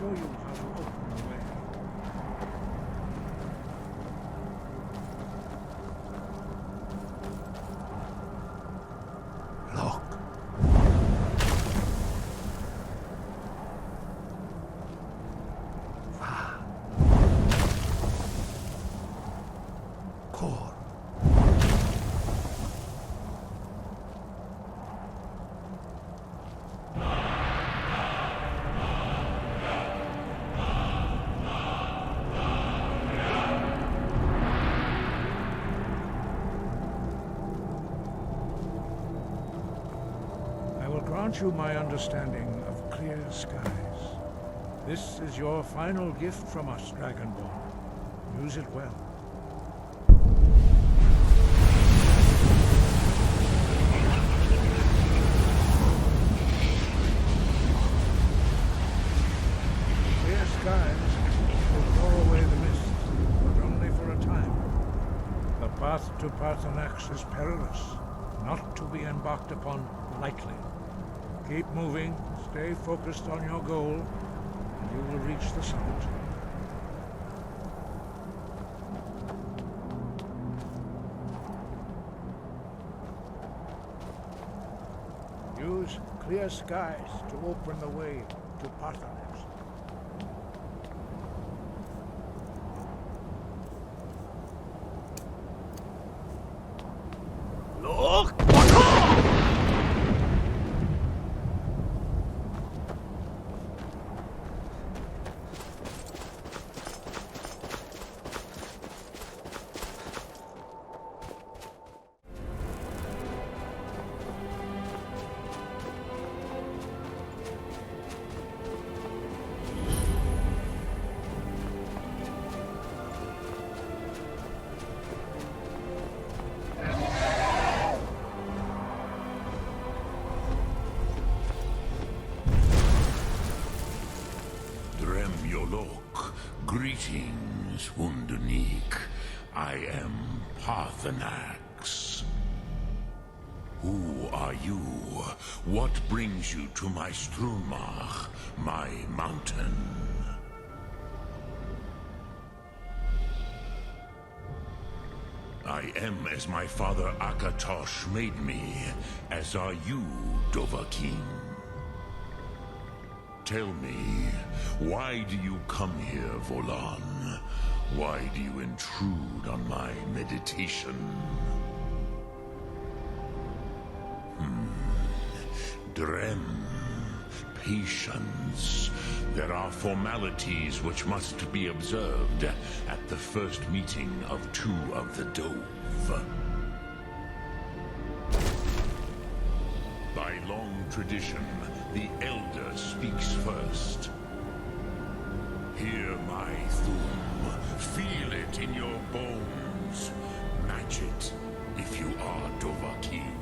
show you how to open the way. Look. Core. Grant you my understanding of clear skies. This is your final gift from us, Dragonborn. Use it well. Clear skies will blow away the mists, but only for a time. The path to Paarthurnax is perilous, not to be embarked upon lightly. Keep moving, stay focused on your goal, and you will reach the summit. Use clear skies to open the way to Paarthurnax. Look! Greetings, Wunderneek. I am Paarthurnax. Who are you? What brings you to my Strunmach, my mountain? I am as my father Akatosh made me, as are you, Dovahkiin. Tell me, why do you come here, Volan? Why do you intrude on my meditation? Drem. Patience. There are formalities which must be observed at the first meeting of two of the Dove. By long tradition, the Elder speaks first. Hear my thum. Feel it in your bones. Match it if you are Dovahkiin.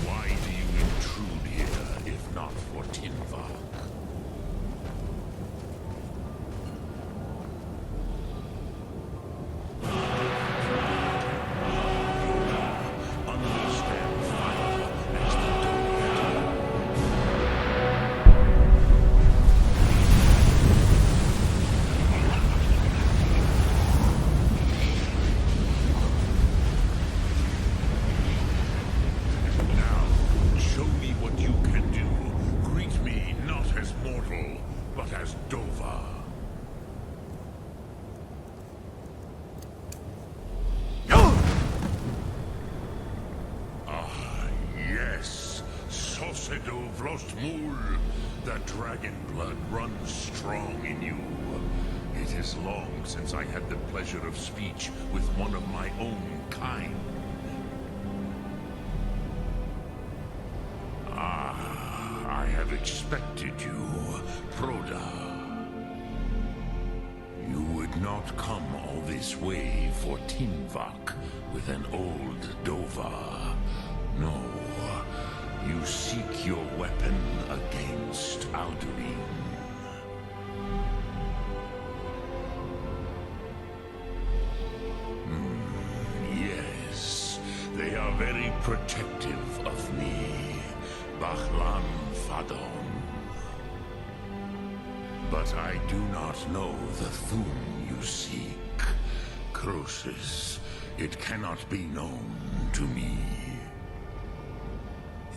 Why do you intrude here if not for Tinvak? The dragon blood runs strong in you. It is long since I had the pleasure of speech with one of my own kind. I have expected you, Proda. You would not come all this way for Tinvak with an old Dova. No. You seek your weapon against Alduin. Yes, they are very very protective of me, Bahlan Fadon. But I do not know the Thum you seek. Croesus, it cannot be known to me.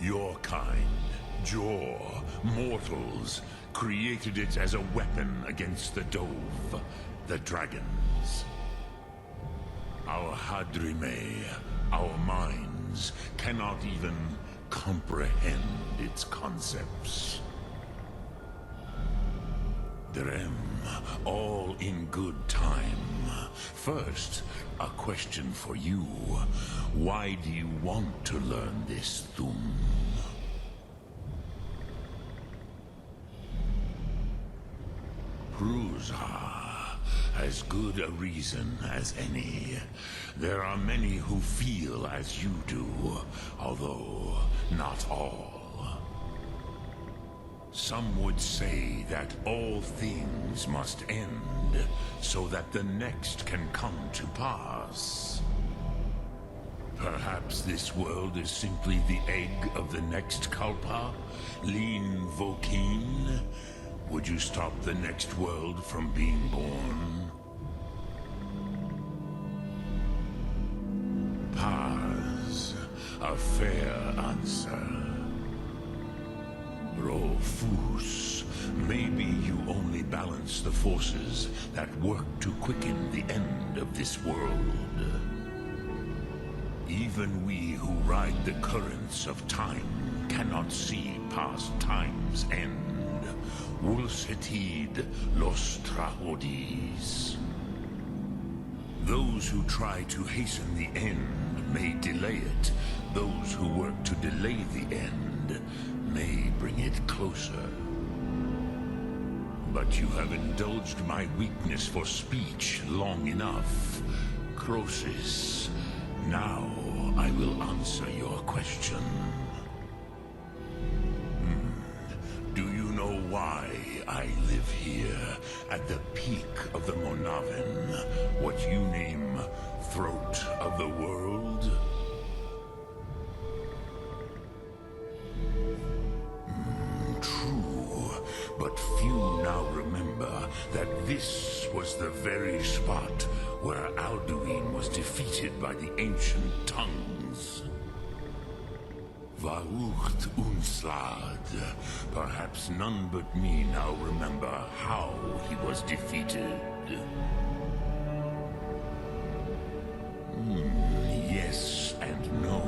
Your kind, Jor, mortals, created it as a weapon against the Dove, the dragons. Our Hadrime, our minds, cannot even comprehend its concepts. Drem, all in good time. First, a question for you. Why do you want to learn this Thum? Pruzha, as good a reason as any. There are many who feel as you do, although not all. Some would say that all things must end, so that the next can come to pass. Perhaps this world is simply the egg of the next Kalpa, Lin Vokin. Would you stop the next world from being born? Paz, a fair answer. Rofus, maybe you only balance the forces that work to quicken the end of this world. Even we who ride the currents of time cannot see past time's end. Wulsetid los Trahodis. Those who try to hasten the end may delay it. Those who work to delay the end may bring it closer. But you have indulged my weakness for speech long enough. Croesus, now I will answer your question. Do you know why I live here, at the peak of the Monavin, what you name Throat of the World? True, but few now remember that this was the very spot where Alduin was defeated by the ancient tongues. Varucht Unslad. Perhaps none but me now remember how he was defeated. Yes and no.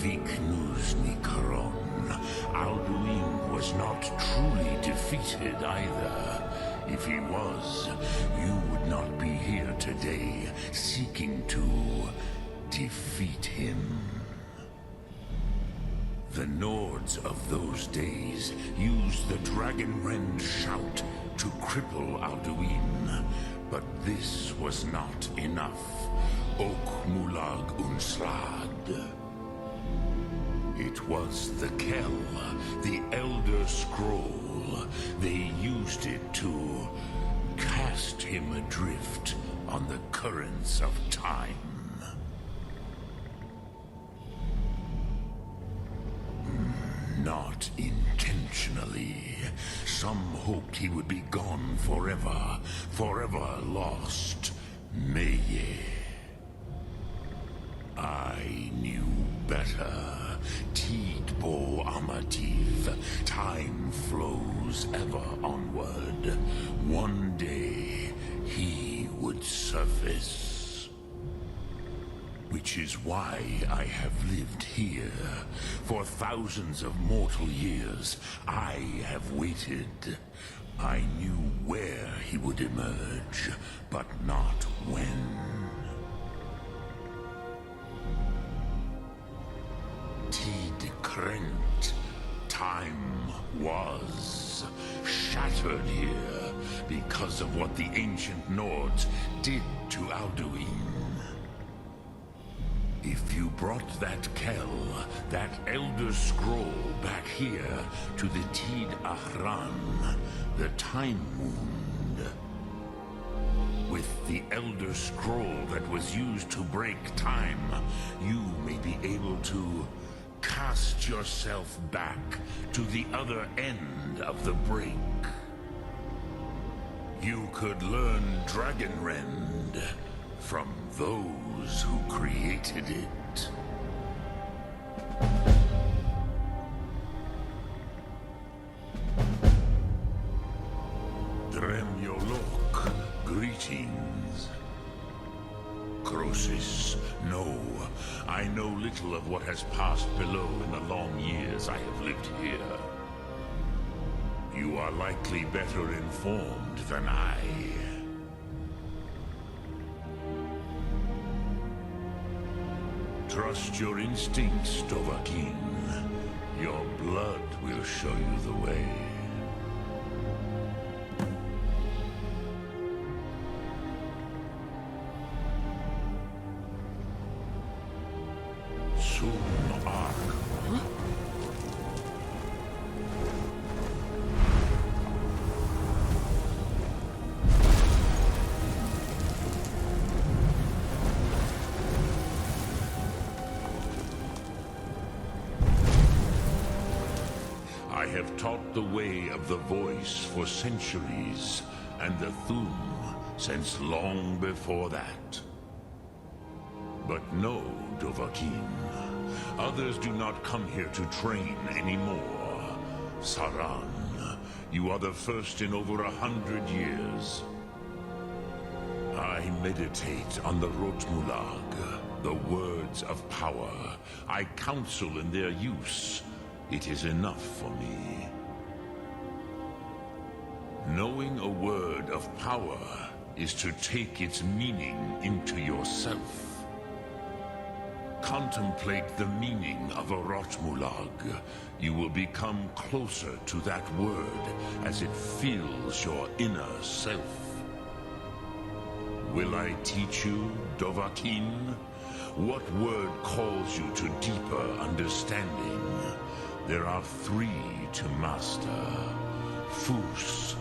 Viknus Nikaron. Alduin was not truly defeated either. If he was, you would not be here today seeking to defeat him. The Nords of those days used the Dragonrend shout to cripple Alduin, but this was not enough. Ok Mulag Unslad. It was the Kell, the Elder Scroll. They used it to cast him adrift on the currents of time. Not intentionally. Some hoped he would be gone forever, forever lost. Meye. I knew better. Tidbo Amativ. Time flows ever onward. One day, he would surface. Which is why I have lived here. For thousands of mortal years, I have waited. I knew where he would emerge, but not when. Tid Krent. Time was shattered here because of what the ancient Nords did to Alduin. If you brought that Kell, that Elder Scroll back here to the Tid Ahran, the Time Wound, with With the Elder Scroll that was used to break time, you may be able to cast yourself back to the other end of the break. You could learn Dragonrend from those who created it. Dremyolok, greetings. Crosis, no. I know little of what has passed below in the long years I have lived here. You are likely better informed than I. Trust your instincts, Dovahkiin. Your blood will show you the way. I have taught the way of the voice for centuries, and the Thum since long before that. But no, Dovahkiin. Others do not come here to train anymore. Saran, you are the first in over 100 years. I meditate on the Rotmulag, the words of power. I counsel in their use. It is enough for me. Knowing a word of power is to take its meaning into yourself. Contemplate the meaning of a Rotmulag. You will become closer to that word as it fills your inner self. Will I teach you, Dovahkiin? What word calls you to deeper understanding? There are 3 to master: Fus,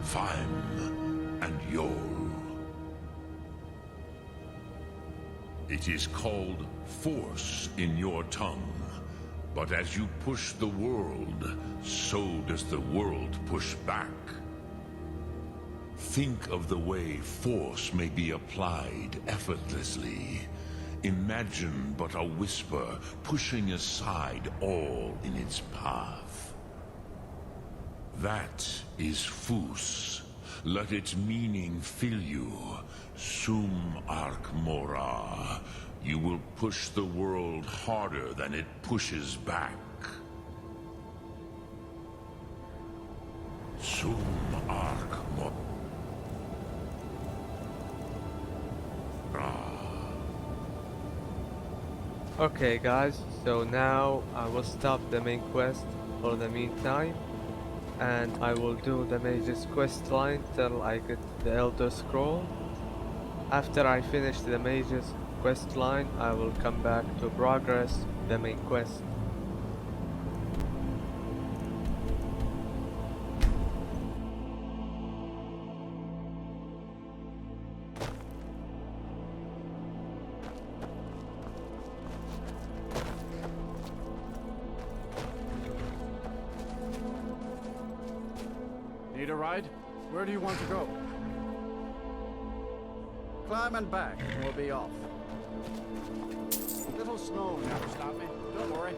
Vaim, and Yol. It is called force in your tongue, but as you push the world, so does the world push back. Think of the way force may be applied effortlessly. Imagine but a whisper pushing aside all in its path. That is Fus. Let its meaning fill you. Sum Ark Mora. You will push the world harder than it pushes back. Sum Ark Mora. Okay guys, so now I will stop the main quest for the meantime, and I will do the mage's quest line till I get the Elder Scroll. After I finish the mage's quest line, I will come back to progress the main quest. Need a ride? Where do you want to go? Climb and back, and we'll be off. Little snow never stop me. Don't worry.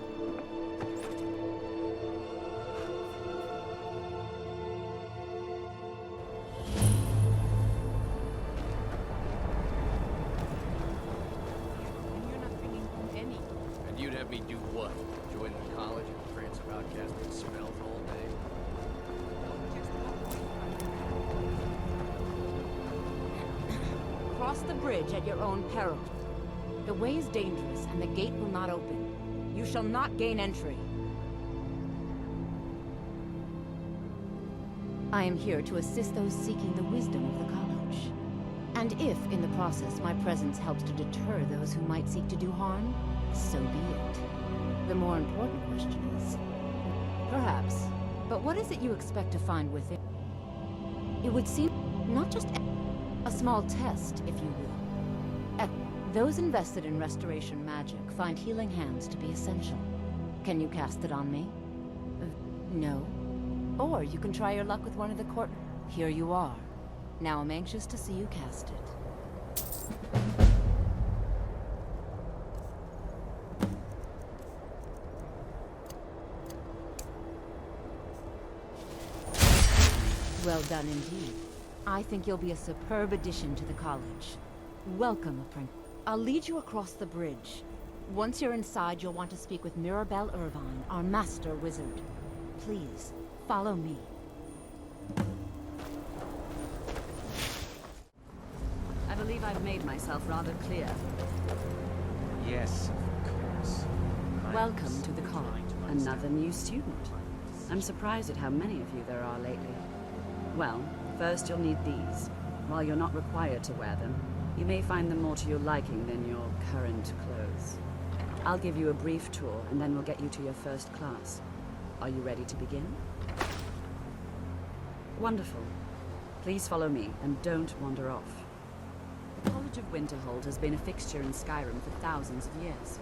And you're not bringing home any. And you'd have me do what? Join the college and prance about casting spells all day? Cross the bridge at your own peril. The way is dangerous, and the gate will not open. You shall not gain entry. I am here to assist those seeking the wisdom of the college. And if, in the process, my presence helps to deter those who might seek to do harm, so be it. The more important question is... Perhaps. But what is it you expect to find within? It would seem not just... A small test, if you will. Those invested in restoration magic find healing hands to be essential. Can you cast it on me? No. Or you can try your luck with one of the court... Here you are. Now I'm anxious to see you cast it. Well done indeed. I think you'll be a superb addition to the college. Welcome, apprentice. I'll lead you across the bridge. Once you're inside, you'll want to speak with Mirabelle Irvine, our master wizard. Please, follow me. I believe I've made myself rather clear. Yes, of course. Welcome to the college. Another new student. I'm surprised at how many of you there are lately. Well, first you'll need these. While you're not required to wear them, you may find them more to your liking than your current clothes. I'll give you a brief tour, and then we'll get you to your first class. Are you ready to begin? Wonderful. Please follow me, and don't wander off. The College of Winterhold has been a fixture in Skyrim for thousands of years.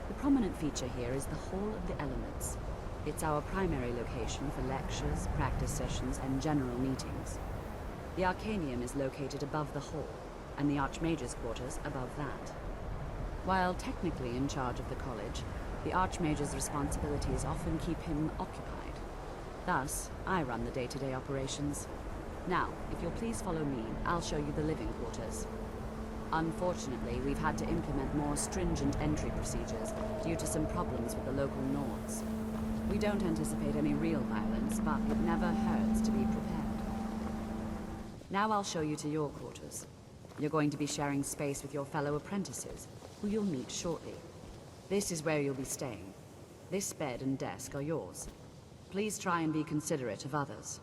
The prominent feature here is the Hall of the Elements. It's our primary location for lectures, practice sessions, and general meetings. The Arcanium is located above the hall, and the Archmage's quarters above that. While technically in charge of the college, the Archmage's responsibilities often keep him occupied. Thus, I run the day-to-day operations. Now, if you'll please follow me, I'll show you the living quarters. Unfortunately, we've had to implement more stringent entry procedures due to some problems with the local Nords. We don't anticipate any real violence, but it never hurts to be prepared. Now I'll show you to your quarters. You're going to be sharing space with your fellow apprentices, who you'll meet shortly. This is where you'll be staying. This bed and desk are yours. Please try and be considerate of others.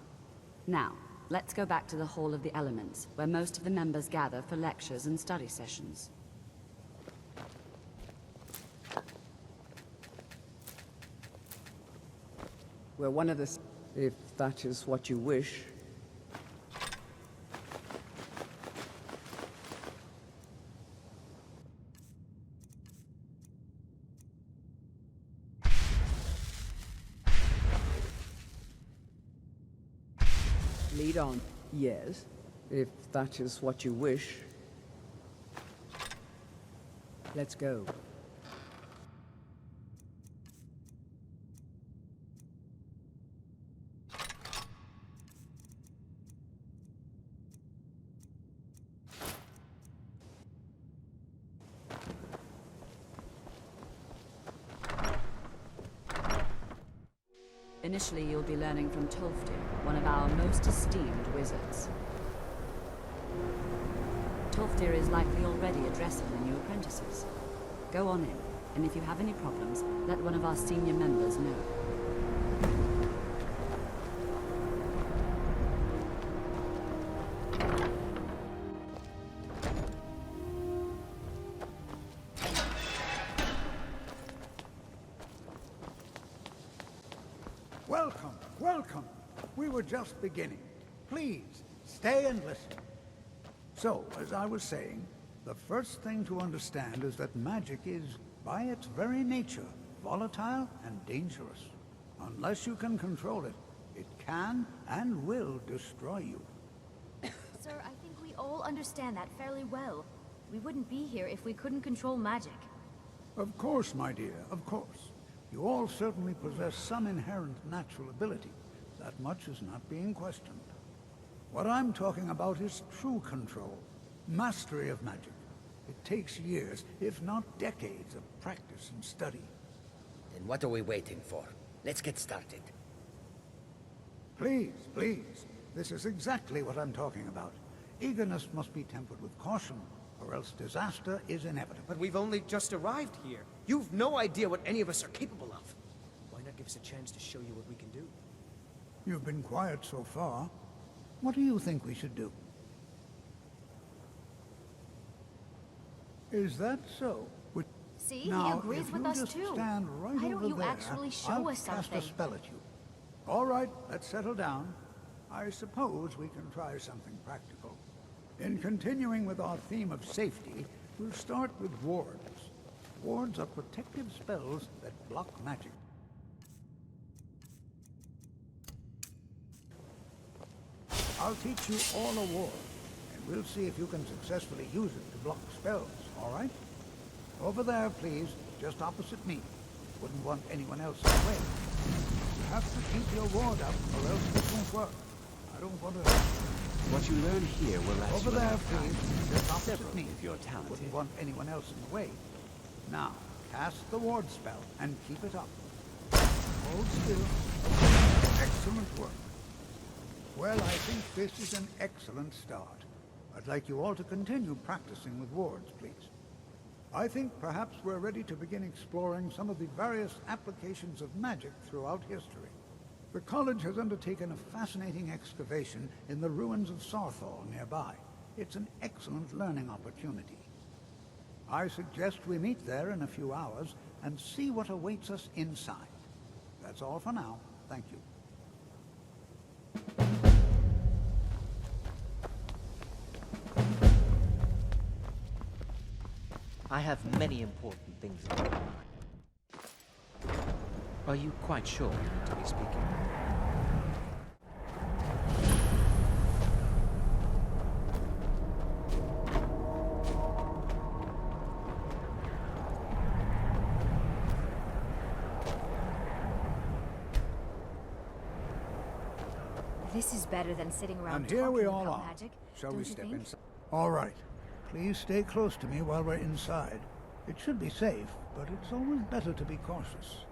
Now, let's go back to the Hall of the Elements, where most of the members gather for lectures and study sessions. We're one of the... If that is what you wish. Lead on. Yes, if that is what you wish. Let's go. Initially, you'll be learning from Tolfdir, one of our most esteemed wizards. Tolfdir is likely already addressing the new apprentices. Go on in, and if you have any problems, let one of our senior members know. Welcome, welcome. We were just beginning. Please, stay and listen. So, as I was saying, the first thing to understand is that magic is, by its very nature, volatile and dangerous. Unless you can control it, it can and will destroy you. Sir, I think we all understand that fairly well. We wouldn't be here if we couldn't control magic. Of course, my dear, of course. You all certainly possess some inherent natural ability. That much is not being questioned. What I'm talking about is true control, mastery of magic. It takes years, if not decades, of practice and study. Then what are we waiting for? Let's get started. Please, please. This is exactly what I'm talking about. Eagerness must be tempered with caution, or else disaster is inevitable. But we've only just arrived here. You've no idea what any of us are capable of. Why not give us a chance to show you what we can do? You've been quiet so far. What do you think we should do? Is that so? See, he Now, agrees if with you us just too. stand right Why over don't you there, actually show I'll us cast something? a spell at you. All right, let's settle down. I suppose we can try something practical. In continuing with our theme of safety, we'll start with wards. Wards are protective spells that block magic. I'll teach you all a ward, and we'll see if you can successfully use it to block spells, all right? Over there, please, just opposite me. Wouldn't want anyone else in the way. You have to keep your ward up, or else this won't work. I don't want to... What you learn here will last Over you a there, lifetime. please, just opposite Several me. if you're talented. Wouldn't want anyone else in the way. Now, cast the ward spell, and keep it up. Hold still. Excellent work. Well, I think this is an excellent start. I'd like you all to continue practicing with wards, please. I think perhaps we're ready to begin exploring some of the various applications of magic throughout history. The college has undertaken a fascinating excavation in the ruins of Sarthal nearby. It's an excellent learning opportunity. I suggest we meet there in a few hours and see what awaits us inside. That's all for now. Thank you. I have many important things to do. Are you quite sure you need to be speaking? This is better than sitting around And here we talking all about are. magic. Shall don't we you step think? inside? All right. Please stay close to me while we're inside. It should be safe, but it's always better to be cautious.